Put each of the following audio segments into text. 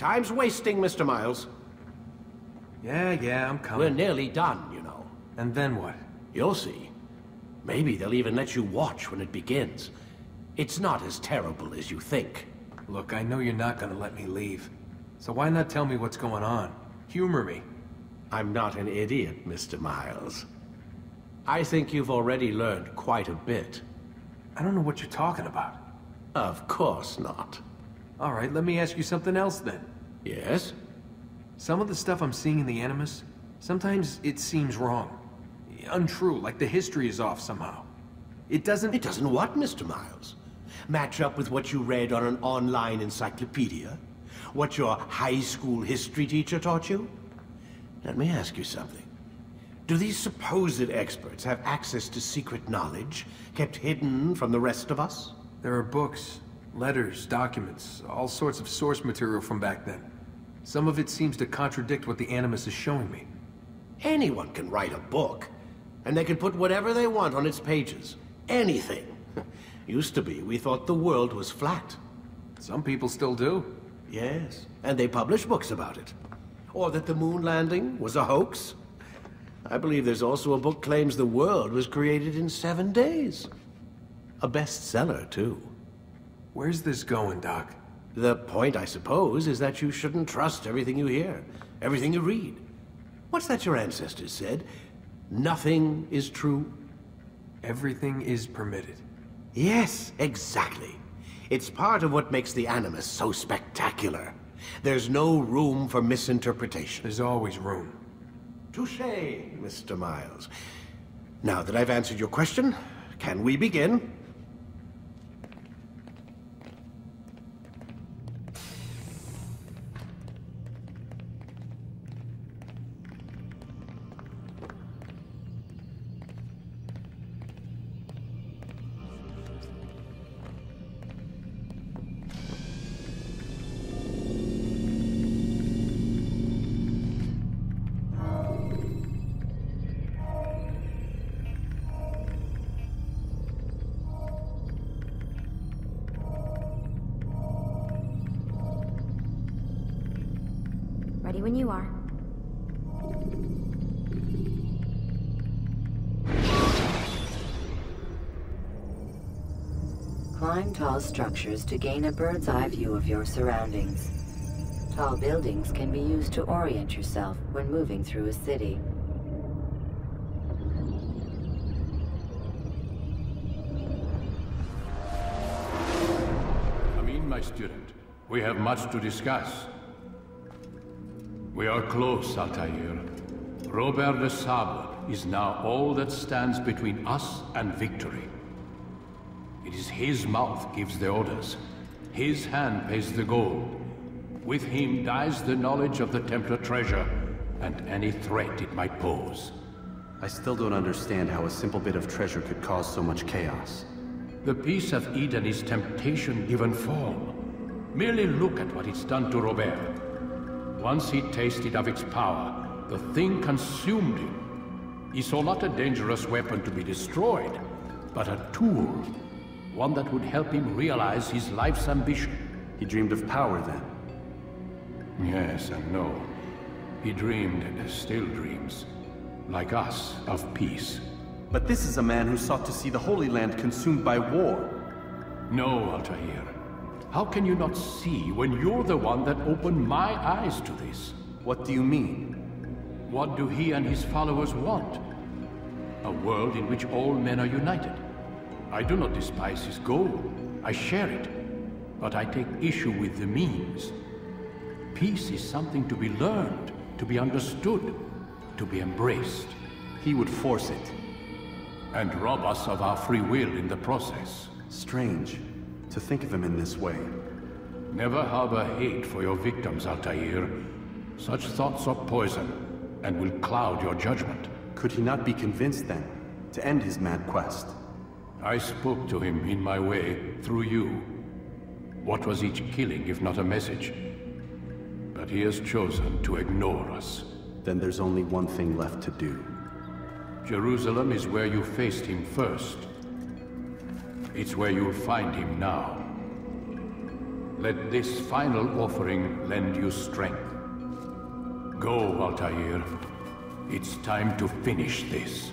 Time's wasting, Mr. Miles. Yeah, I'm coming. We're nearly done, you know. And then what? You'll see. Maybe they'll even let you watch when it begins. It's not as terrible as you think. Look, I know you're not gonna let me leave. So why not tell me what's going on? Humor me. I'm not an idiot, Mr. Miles. I think you've already learned quite a bit. I don't know what you're talking about. Of course not. All right, let me ask you something else then. Yes? Some of the stuff I'm seeing in the Animus, sometimes it seems wrong. Untrue, like the history is off somehow. It doesn't... It doesn't what, Mr. Miles? Match up with what you read on an online encyclopedia? What your high school history teacher taught you? Let me ask you something. Do these supposed experts have access to secret knowledge kept hidden from the rest of us? There are books, letters, documents, all sorts of source material from back then. Some of it seems to contradict what the Animus is showing me. Anyone can write a book, and they can put whatever they want on its pages. Anything. Used to be, we thought the world was flat. Some people still do. Yes, and they publish books about it. Or that the moon landing was a hoax. I believe there's also a book claims the world was created in 7 days. A bestseller, too. Where's this going, Doc? The point, I suppose, is that you shouldn't trust everything you hear, everything you read. What's that your ancestors said? Nothing is true? Everything is permitted. Yes, exactly. It's part of what makes the Animus so spectacular. There's no room for misinterpretation. There's always room. Touché, Mr. Miles. Now that I've answered your question, can we begin? Ready when you are. Climb tall structures to gain a bird's eye view of your surroundings. Tall buildings can be used to orient yourself when moving through a city. Come in, my student. We have much to discuss. We are close, Altair. Robert de Sable is now all that stands between us and victory. It is his mouth gives the orders. His hand pays the gold. With him dies the knowledge of the Templar treasure, and any threat it might pose. I still don't understand how a simple bit of treasure could cause so much chaos. The peace of Eden is temptation given form. Merely look at what it's done to Robert. Once he tasted of its power, the thing consumed him. He saw not a dangerous weapon to be destroyed, but a tool. One that would help him realize his life's ambition. He dreamed of power then? Yes and no. He dreamed, still dreams. Like us, of peace. But this is a man who sought to see the Holy Land consumed by war. No, Altair. How can you not see when you're the one that opened my eyes to this? What do you mean? What do he and his followers want? A world in which all men are united. I do not despise his goal. I share it. But I take issue with the means. Peace is something to be learned, to be understood, to be embraced. He would force it. And rob us of our free will in the process. Strange. To think of him in this way. Never harbor hate for your victims, Altair. Such thoughts are poison, and will cloud your judgment. Could he not be convinced, then, to end his mad quest? I spoke to him in my way, through you. What was each killing if not a message? But he has chosen to ignore us. Then there's only one thing left to do. Jerusalem is where you faced him first. It's where you'll find him now. Let this final offering lend you strength. Go, Altair. It's time to finish this.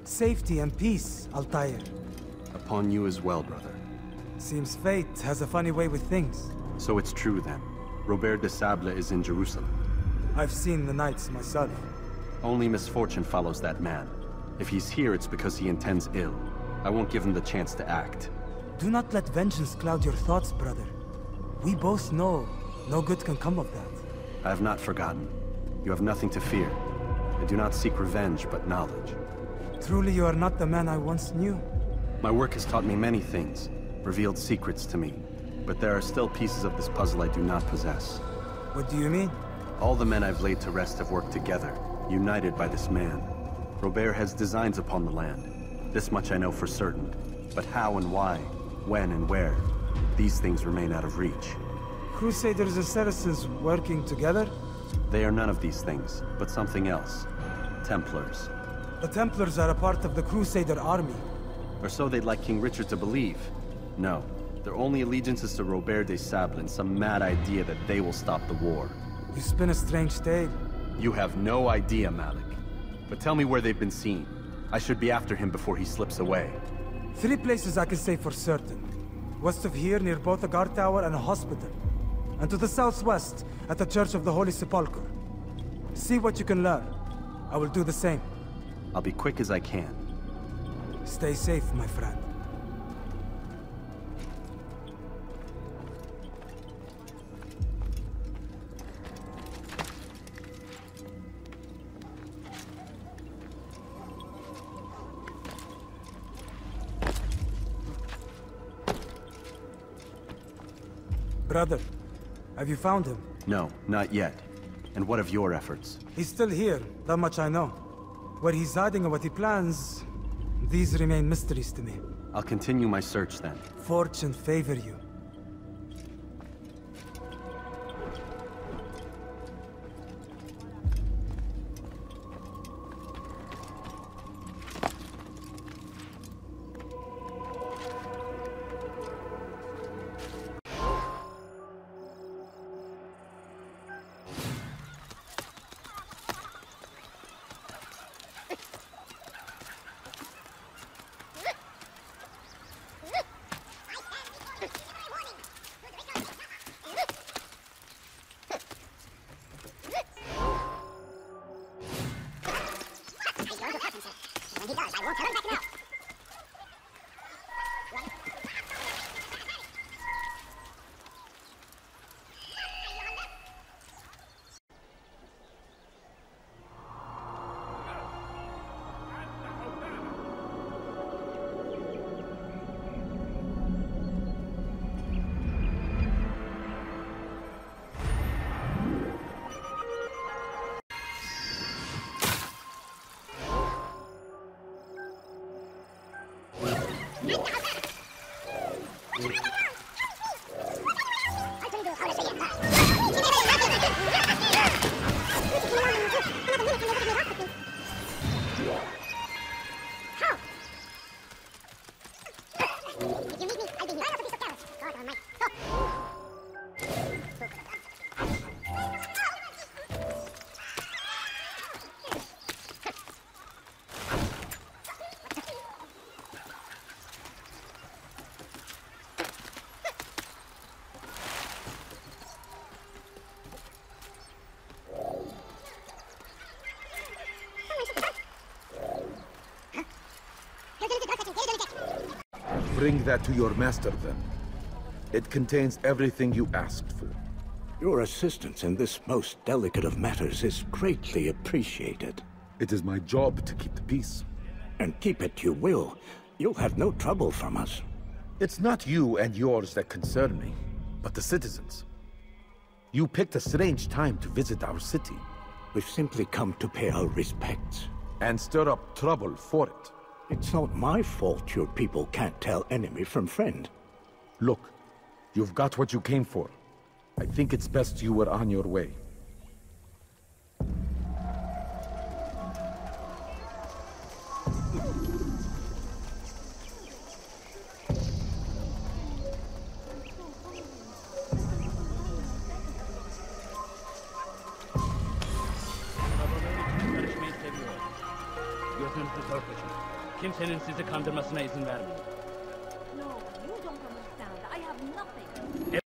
Safety and peace, Altair. Upon you as well, brother. Seems fate has a funny way with things. So it's true then. Robert de Sable is in Jerusalem. I've seen the Knights myself. Only misfortune follows that man. If he's here, it's because he intends ill. I won't give him the chance to act. Do not let vengeance cloud your thoughts, brother. We both know no good can come of that. I have not forgotten. You have nothing to fear. I do not seek revenge, but knowledge. Truly you are not the man I once knew. My work has taught me many things, revealed secrets to me. But there are still pieces of this puzzle I do not possess. What do you mean? All the men I've laid to rest have worked together, united by this man. Robert has designs upon the land. This much I know for certain. But how and why, when and where, these things remain out of reach. Crusaders and Saracens working together? They are none of these things, but something else. Templars. The Templars are a part of the Crusader army. Or so they'd like King Richard to believe. No, their only allegiance is to Robert de Sable and some mad idea that they will stop the war. You spin a strange tale. You have no idea, Malik. But tell me where they've been seen. I should be after him before he slips away. 3 places I can say for certain. West of here, near both a guard tower and a hospital. And to the southwest, at the Church of the Holy Sepulchre. See what you can learn. I will do the same. I'll be quick as I can. Stay safe, my friend. Brother, have you found him? No, not yet. And what of your efforts? He's still here, that much I know. Where he's hiding and what he plans, these remain mysteries to me. I'll continue my search then. Fortune favor you. Bring that to your master, then. It contains everything you asked for. Your assistance in this most delicate of matters is greatly appreciated. It is my job to keep the peace. And keep it you will. You'll have no trouble from us. It's not you and yours that concern me, but the citizens. You picked a strange time to visit our city. We've simply come to pay our respects. And stir up trouble for it. It's not my fault your people can't tell enemy from friend. Look, you've got what you came for. I think it's best you were on your way. Gözünüzü törpüşün. Kimsenin sizi kandırmasına izin vermeyin. No, you don't understand. I have nothing.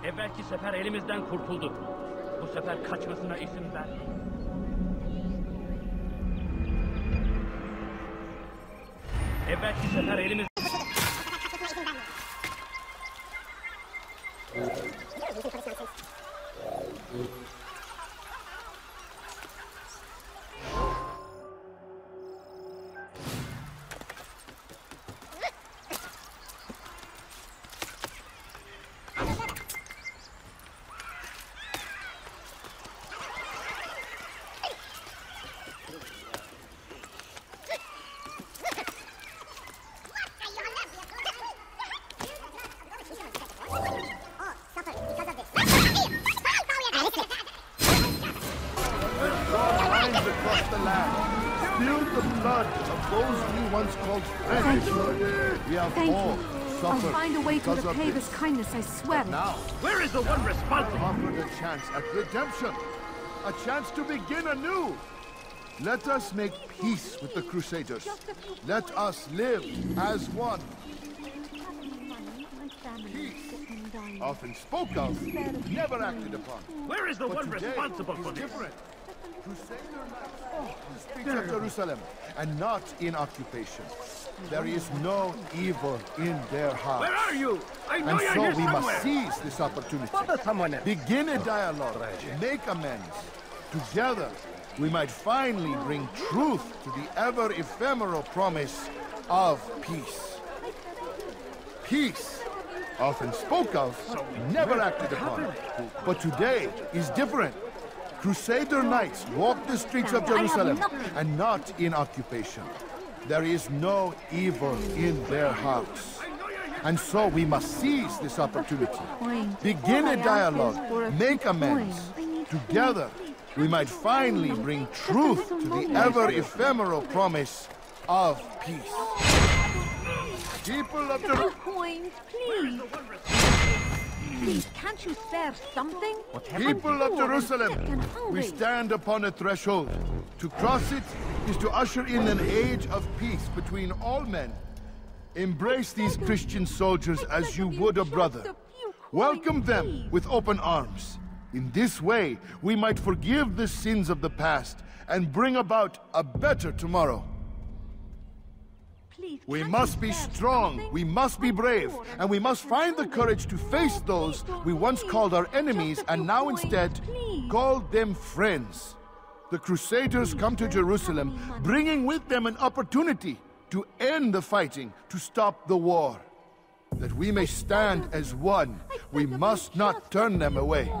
Evvelki sefer elimizden kurtuldu. Bu sefer kaçmasına izin vermeyin. Evvelki sefer elimizden... Across the land, spilled the blood of those we once called friends. We have all suffered. I'll find a way to repay this kindness, I swear. Now, where is the one responsible? Offered a chance at redemption, a chance to begin anew. Let us make peace with the Crusaders. Let us live as one. Peace, often spoke of, never acted upon. Where is the But one today responsible is for this? different. Crusader knights the streets of Jerusalem, and not in occupation. There is no evil in their hearts. Where are you? I know And you're so here we somewhere. must seize this opportunity. Begin a dialogue, make amends. Together, we might finally bring truth to the ever-ephemeral promise of peace. Peace, often spoke of, never acted upon. But today is different. Crusader knights walk the streets of Jerusalem, and not in occupation. There is no evil in their hearts. And so we must seize this opportunity. Begin a dialogue, make amends. Together, we might finally bring truth to the ever-ephemeral promise of peace. People of Jerusalem... Coins, please. Please, can't you spare something? People of Jerusalem, we stand upon a threshold. To cross it is to usher in an age of peace between all men. Embrace these Christian soldiers as you would a brother. Welcome them with open arms. In this way, we might forgive the sins of the past and bring about a better tomorrow. We must be strong, we must be brave, and we must find the courage to face those we once called our enemies and now instead call them friends. The Crusaders come to Jerusalem, bringing with them an opportunity to end the fighting, to stop the war. That we may stand as one, we must not turn them away.